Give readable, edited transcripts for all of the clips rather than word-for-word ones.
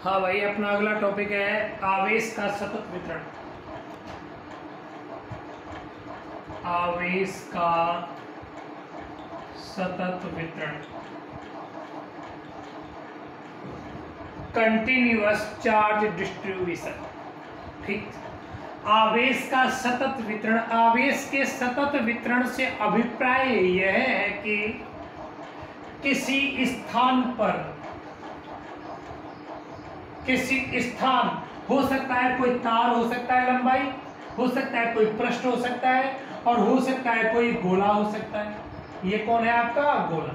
हाँ भाई, अपना अगला टॉपिक है आवेश का सतत वितरण। आवेश का सतत वितरण, कंटिन्यूअस चार्ज डिस्ट्रीब्यूशन। ठीक, आवेश का सतत वितरण। आवेश के सतत वितरण से अभिप्राय यह है कि किसी स्थान पर, किसी स्थान हो सकता है, कोई तार हो सकता है, लंबाई हो सकता है, कोई पृष्ठ हो सकता है, और हो सकता है कोई गोला हो सकता है। ये कौन है आपका गोला,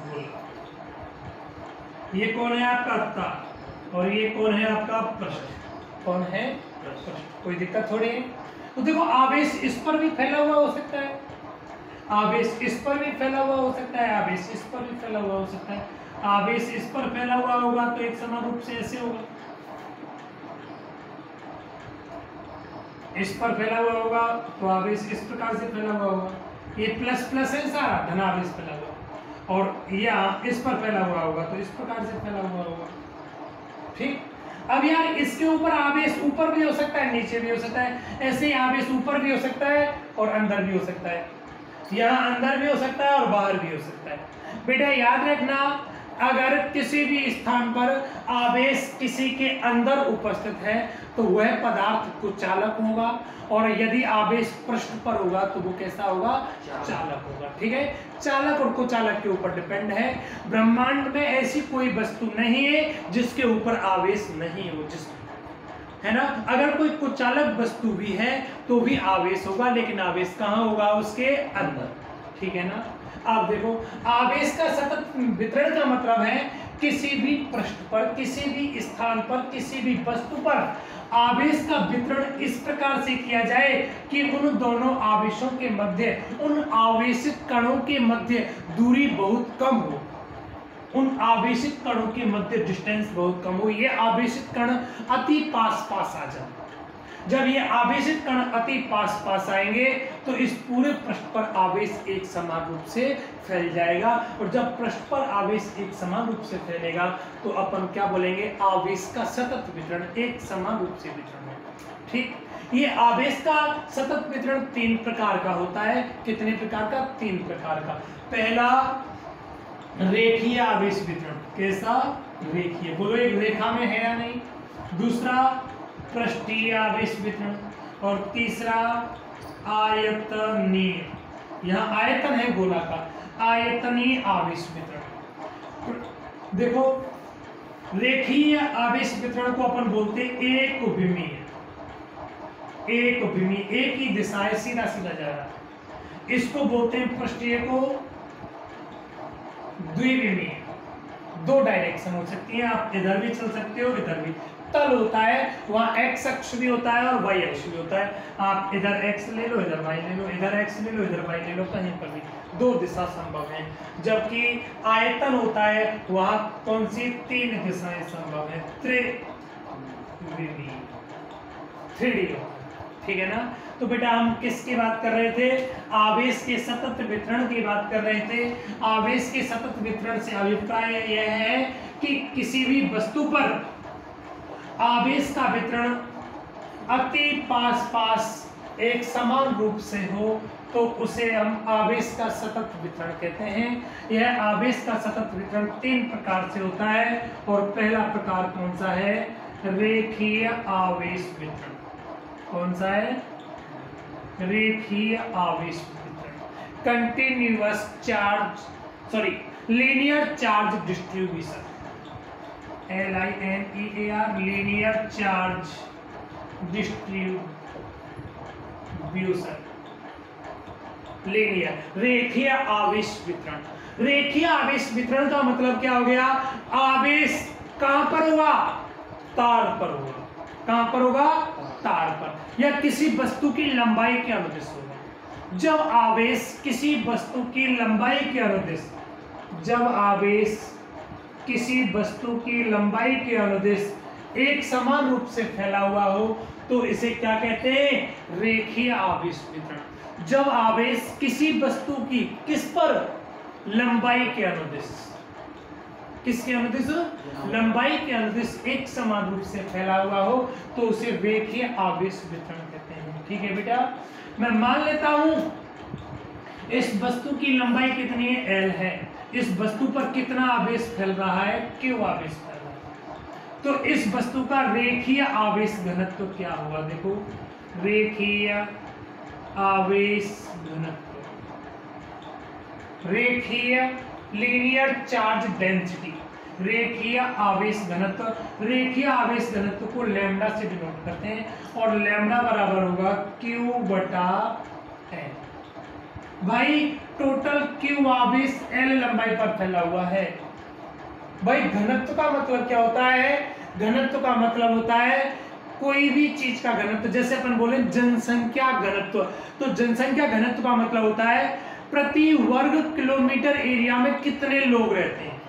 गोला। ये कौन है आपका तार, और ये कौन है आपका पृष्ठ। कौन है पृष्ठ। कोई दिक्कत थोड़ी है। तो देखो, आवेश इस पर भी फैला हुआ हो सकता है, आवेश इस पर भी फैला हुआ हो सकता है, आवेश इस पर भी फैला हुआ हो सकता है। आवेश इस पर फैला हुआ होगा तो एक समान रूप से ऐसे होगा, इस पर फैला हुआ होगा तो आवेश इस प्रकार से फैला हुआ होगा। ये प्लस प्लस है सारा, धनावेश फैला हुआ, और यहाँ इस पर फैला हुआ होगा तो इस प्रकार से फैला हुआ होगा। ठीक, अब यार इसके ऊपर आवेश ऊपर भी हो सकता है, नीचे भी हो सकता है, ऐसे ही आवेश ऊपर भी हो सकता है और अंदर भी हो सकता है, यहाँ अंदर भी हो सकता है और बाहर भी हो सकता है। बेटा याद रखना, अगर किसी भी स्थान पर आवेश किसी के अंदर उपस्थित है तो वह पदार्थ कुचालक होगा, और यदि आवेश पृष्ठ पर होगा तो वो कैसा होगा, चालक होगा। ठीक है, चालक और कुचालक के ऊपर डिपेंड है। ब्रह्मांड में ऐसी कोई वस्तु नहीं है जिसके ऊपर आवेश नहीं हो, है ना। अगर कोई कुचालक वस्तु भी है तो भी आवेश होगा, लेकिन आवेश कहाँ होगा, उसके अंदर। ठीक है ना। आप देखो, आवेश का सतत वितरण का मतलब है किसी भी पृष्ठ पर, किसी भी स्थान पर, किसी भी वस्तु पर आवेश का वितरण इस प्रकार से किया जाए कि उन दोनों आवेशों के मध्य, उन आवेशित कणों के मध्य दूरी बहुत कम हो, उन आवेशित कणों के मध्य डिस्टेंस बहुत कम हो, ये आवेशित कण अति पास पास आ जाए। जब ये आवेशित कण अति पास पास आएंगे तो इस पूरे पृष्ठ पर आवेश एक समान रूप से फैल जाएगा, और जब पृष्ठ पर आवेश एक समान रूप से फैलेगा तो अपन क्या बोलेंगे, आवेश का सतत वितरण, एक समान रूप से वितरण है। ठीक, ये आवेश का सतत वितरण 3 प्रकार का होता है। कितने प्रकार का, 3 प्रकार का। पहला रेखीय आवेश वितरण। कैसा, रेखीय, बोलो एक रेखा में है या नहीं। दूसरा पृष्ठीय आवेश वितरण, और तीसरा आयतनीय, यहाँ आयतन है गोला का, आयतनीय आवेश वितरण। देखो, रेखीय आवेश वितरण को अपन बोलते हैं एक विमीय, एक विमीय, एक ही दिशा है, सीधा सीधा जा रहा है। इसको बोलते हैं पृष्ठीय को द्विविमीय, 2 डायरेक्शन हो सकती है, आप इधर भी चल सकते हो, इधर भी। तल होता है, वहाँ एक्स अक्ष भी होता है और वाई अक्ष भी होता है। आप इधर एक्स ले लो, इधर वाई ले लो, इधर एक्स ले लो, इधर वाई ले लो, कहीं पर भी 2 दिशा संभव है। जबकि आयतन होता है, वहाँ कौन सी 3 दिशाएं संभव है, त्रिविमीय, 3D। ठीक है ना। तो बेटा हम किसकी बात कर रहे थे, आवेश के सतत वितरण की बात कर रहे थे। आवेश के सतत वितरण से अभिप्राय यह है कि किसी भी वस्तु पर आवेश का वितरण अति पास पास एक समान रूप से हो तो उसे हम आवेश का सतत वितरण कहते हैं। यह आवेश का सतत वितरण 3 प्रकार से होता है, और पहला प्रकार कौन सा है, रेखीय आवेश वितरण। कौन सा है, रेखीय आवेश वितरण, continuous charge, linear charge distribution, LINEAR, linear charge distribution, linear, रेखीय आवेश वितरण। रेखीय आवेश वितरण का मतलब क्या हो गया, आवेश कहां पर होगा, तार पर होगा। कहां पर होगा, तार पर, या किसी वस्तु की लंबाई के अनुदिश होगा। जब आवेश किसी वस्तु की लंबाई के अनुदिश, जब आवेश किसी वस्तु की लंबाई के अनुदिश एक समान रूप से फैला हुआ हो तो इसे क्या कहते हैं, रेखीय आवेश वितरण। जब आवेश किसी वस्तु की किस पर, लंबाई के अनुदिश, किसके अनुदिश? लंबाई के अनुदिश एक समान रूप से फैला हुआ हो तो उसे रेखीय आवेश वितरण कहते हैं। ठीक है बेटा, मैं मान लेता हूं इस वस्तु की लंबाई कितनी है? L है। इस वस्तु पर कितना आवेश फैल रहा है? Q आवेश फैल रहा है। तो इस वस्तु का रेखीय आवेश घनत्व क्या होगा? देखो, रेखीय आवेश घनत्व, रेखीय लीनियर चार्ज डेंसिटी, रेखीय आवेश घनत्व। रेखीय आवेश घनत्व को लैम्डा से डिनोट करते हैं और लैम्डा बराबर होगा Q बटा L। भाई टोटल Q आवेश L लंबाई पर फैला हुआ है। भाई घनत्व का मतलब क्या होता है? घनत्व का मतलब होता है कोई भी चीज का घनत्व। जैसे अपन बोले जनसंख्या घनत्व, तो जनसंख्या घनत्व का मतलब होता है प्रति वर्ग किलोमीटर एरिया में कितने लोग रहते हैं।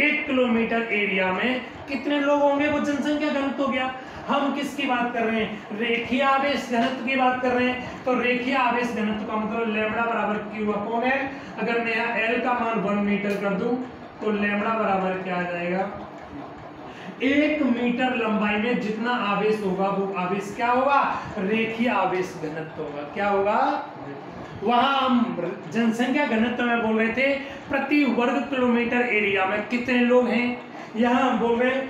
1 किलोमीटर एरिया में कितने लोग होंगे, वो जनसंख्या घनत्व हो गया। हम किसकी बात कर रहे हैं? रेखीय आवेश घनत्व की बात कर रहे हैं। तो रेखीय आवेश घनत्व का मतलब लैम्डा बराबर Q अपॉन L। अगर मैं यहाँ L का मान 1 मीटर कर दूं तो लैम्डा बराबर क्या आ जाएगा? 1 मीटर लंबाई में जितना आवेश होगा वो आवेश क्या होगा? रेखीय आवेश घनत्व होगा। क्या होगा? वहां हम जनसंख्या घनत्व में बोल रहे थे प्रति वर्ग किलोमीटर एरिया में कितने लोग हैं। यहां हम बोल रहे हैं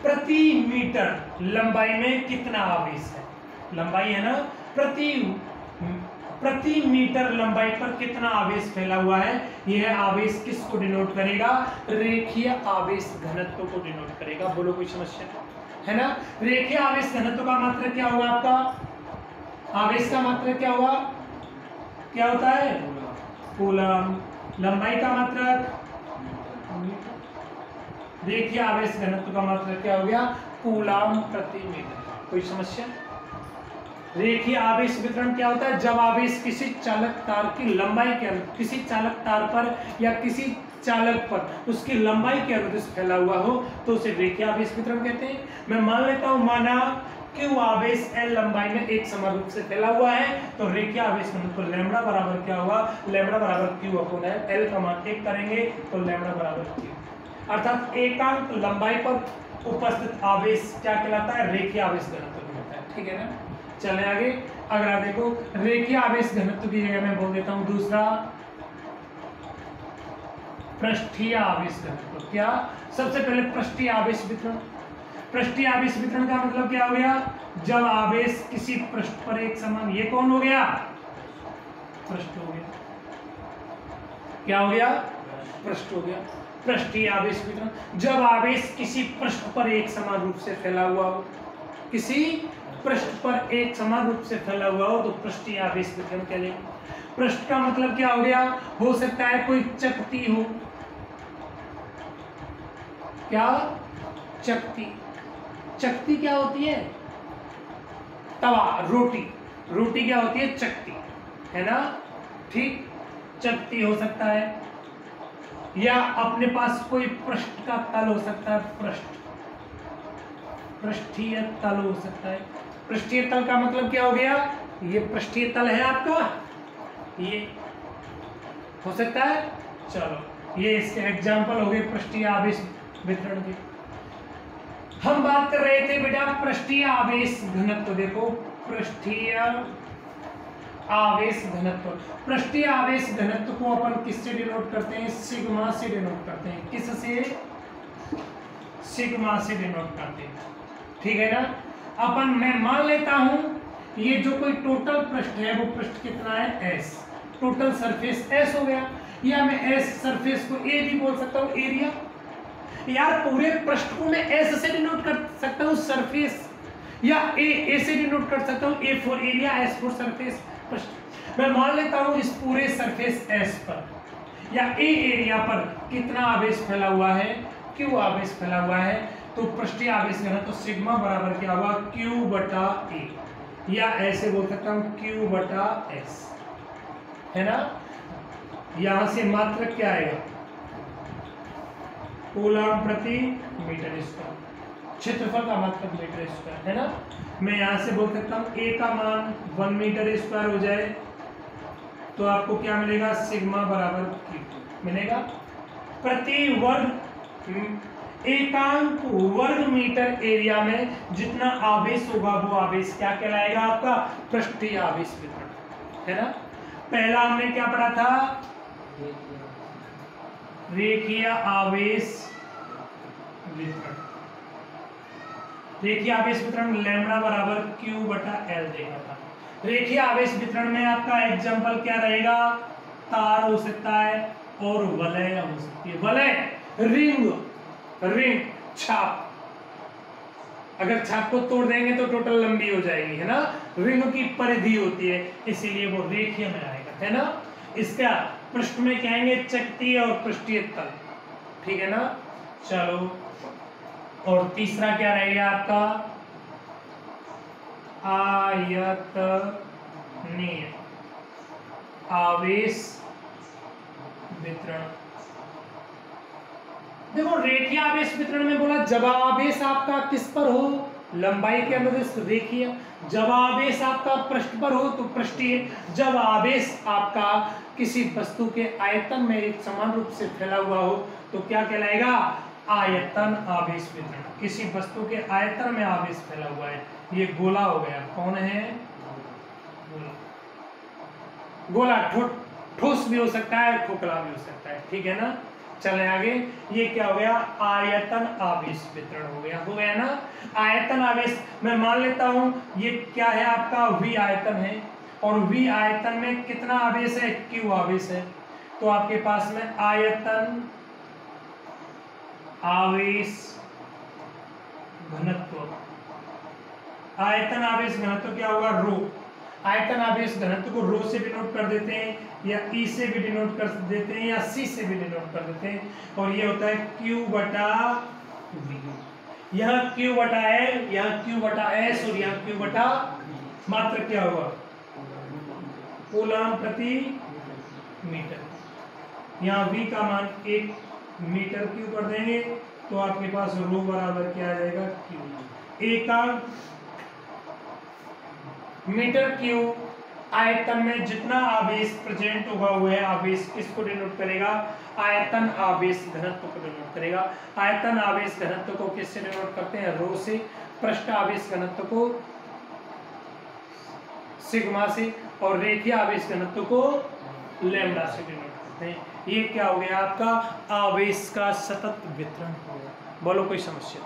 प्रति मीटर लंबाई में कितना आवेश है। लंबाई है ना, प्रति मीटर लंबाई पर कितना आवेश फैला हुआ है। यह आवेश किसको डिनोट करेगा? रेखीय आवेश घनत्व को डिनोट करेगा। बोलो कोई समस्या है ना? रेखीय आवेश घनत्व का मात्रक क्या होगा आपका? आवेश का मात्रक क्या हुआ? क्या होता है? कूलम। लंबाई का मात्रक, रेखीय आवेश घनत्व का मात्रक क्या हो गया? कूलम प्रति मीटर। कोई समस्या? रेखीय आवेश वितरण क्या होता है? जब आवेश किसी चालक तार की लंबाई के अनुरूप, किसी चालक तार पर या किसी चालक पर उसकी लंबाई के अनुरूप फैला हुआ हो तो उसे रेखीय आवेश वितरण कहते हैं। मैं मान लेता हूं माना Q आवेश L लंबाई में एक समान रूप से फैला हुआ है तो रेखीय आवेश घनत्व लैम्डा बराबर क्या होगा? लैम्डा बराबर Q अपॉन L। L का मान 1 करेंगे तो लैम्डा बराबर Q, अर्थात एकांक लंबाई पर उपस्थित आवेश क्या कहलाता है? रेखीय आवेश घनत्व कहलाता है। ठीक है ना? चले आगे। अगला देखो, रेखीय आवेश घनत्व की जगह मैं बोल देता हूं दूसरा पृष्ठीय आवेश घनत्व। क्या? सबसे पहले पृष्ठीय आवेश वितरण। पृष्ठीय आवेश वितरण का मतलब क्या हो गया? जब आवेश किसी पृष्ठ पर एक समान, ये कौन हो गया? पृष्ठ हो गया। क्या हो गया? पृष्ठ हो गया। पृष्ठीय आवेश वितरण जब आवेश किसी पृष्ठ पर एक समान रूप से फैला हुआ हो, किसी पृष्ठ पर एक समान रूप से फैला हुआ हो तो पृष्ठीय आवेश वितरण कहलाएगा। पृष्ठ का मतलब क्या हो गया? हो सकता है कोई चकती हो। क्या? चकती। चकती क्या होती है? तवा, रोटी। रोटी क्या होती है? चकती, है ना? ठीक, चकती हो सकता है, या अपने पास कोई पृष्ठ का तल हो सकता है। पृष्ठ, पृष्ठीय तल हो सकता है। पृष्ठीय तल का मतलब क्या हो गया? ये पृष्ठीय तल है आपका, ये हो सकता है। चलो, ये इसके एग्जाम्पल हो गए पृष्ठीय आवेश वितरण के। हम बात कर रहे थे बेटा पृष्ठीय आवेश घनत्व। देखो, पृष्ठीय आवेश घनत्व, पृष्ठीय आवेश घनत्व को अपन किससे डिनोट करते हैं? सिग्मा से डिनोट करते हैं। किससे? सिग्मा से डिनोट करते हैं। ठीक है ना? अपन मैं मान लेता हूं ये जो कोई टोटल पृष्ठ है वो पृष्ठ कितना है? S। टोटल सरफेस S हो गया, या मैं S सरफेस को A भी बोल सकता हूं, एरिया। यार पूरे पृष्ठ को मैं S से डिनोट कर सकता हूं, सरफेस, या A से डिनोट कर सकता हूं, A for area, S for surface. मैं मान लेता हूं इस पूरे सरफेस S पर या A एरिया पर कितना आवेश फैला हुआ है? Q आवेश फैला हुआ है। तो पृष्ठीय आवेश घनत्व तो सिग्मा बराबर क्या हुआ? Q बटा A, या ऐसे बोल सकता हूं Q बटा S, है ना? यहां से मात्रक क्या आएगा? कूलम प्रति मीटर स्क्वायर। क्षेत्रफल का मात्रक मीटर स्क्वायर, है ना? मैं यहां से बोल सकता हूं A का मान 1 मीटर स्क्वायर हो जाए तो आपको क्या मिलेगा? सिग्मा बराबर Q मिलेगा। प्रति एकांक वर्ग मीटर एरिया में जितना आवेश होगा वो आवेश क्या कहलाएगा? आपका पृष्ठीय आवेश वितरण, है ना। पहला हमने क्या पढ़ा था? रेखीय आवेश वितरण। रेखीय आवेश वितरण लैम्ब्डा बराबर Q बटा L देखा था। रेखीय आवेश वितरण में आपका एग्जांपल क्या रहेगा? तार हो सकता है और वलय हो सकती है। वलय रिंग छाप, अगर छाप को तोड़ देंगे तो टोटल लंबी हो जाएगी, है ना। रिंग की परिधि होती है, इसीलिए वो रेखीय में आएगा, है ना। इसका पृष्ठ में कहेंगे चक्तीय और पृष्ठीय तल, ठीक है ना। चलो, और तीसरा क्या रहेगा आपका? आयतनीय आवेश वितरण। देखो, रेखीय आवेश वितरण में बोला जब आवेश आपका किस पर हो? लंबाई के अनुदिश रेखीय। जब आवेश आपका पृष्ठ पर हो तो पृष्ठीय। जब आवेश आपका किसी वस्तु के आयतन में एक समान रूप से फैला हुआ हो तो क्या कहलाएगा? आयतन आवेश वितरण। किसी वस्तु के आयतन में आवेश फैला हुआ है। ये गोला हो गया। कौन है? गोला। ठोस भी हो सकता है, खोखला भी हो सकता है, ठीक है ना। चले आगे। ये क्या हो गया? आयतन आवेश वितरण हो गया ना। आयतन आवेश मैं मान लेता हूं ये क्या है? आपका V आयतन है, और V आयतन में कितना आवेश है? Q आवेश है। तो आपके पास में आयतन आवेश घनत्व, आयतन आवेश घनत्व क्या होगा? रो। आयतन आवेश घनत्व को रो से डिनोट कर देते हैं, या E से भी डिनोट कर देते हैं, या C से भी डिनोट कर देते हैं, और ये होता है Q बटा V। यहाँ Q बटा L, यहाँ Q बटा S, और यहाँ Q बटा मात्र क्या होगा? कूलम प्रति मीटर। यहाँ V का मान 1 मीटर क्यूब कर देंगे तो आपके पास रो बराबर क्या आ जाएगा? Q। एकांक मीटर क्यूब आयतन में जितना आवेश प्रेजेंट होगा वह आवेश किसको डिनोट करेगा? आयतन आवेश घनत्व को डिनोट करेगा। आयतन आवेश घनत्व को किससे डिनोट करते हैं? रो से। पृष्ठ आवेश घनत्व को सिग्मा से, और रेखीय आवेश घनत्व को लैम्ब्डा से डिनोट करते हैं। ये क्या हो गया? आपका आवेश का सतत वितरण हो गया। बोलो कोई समस्या?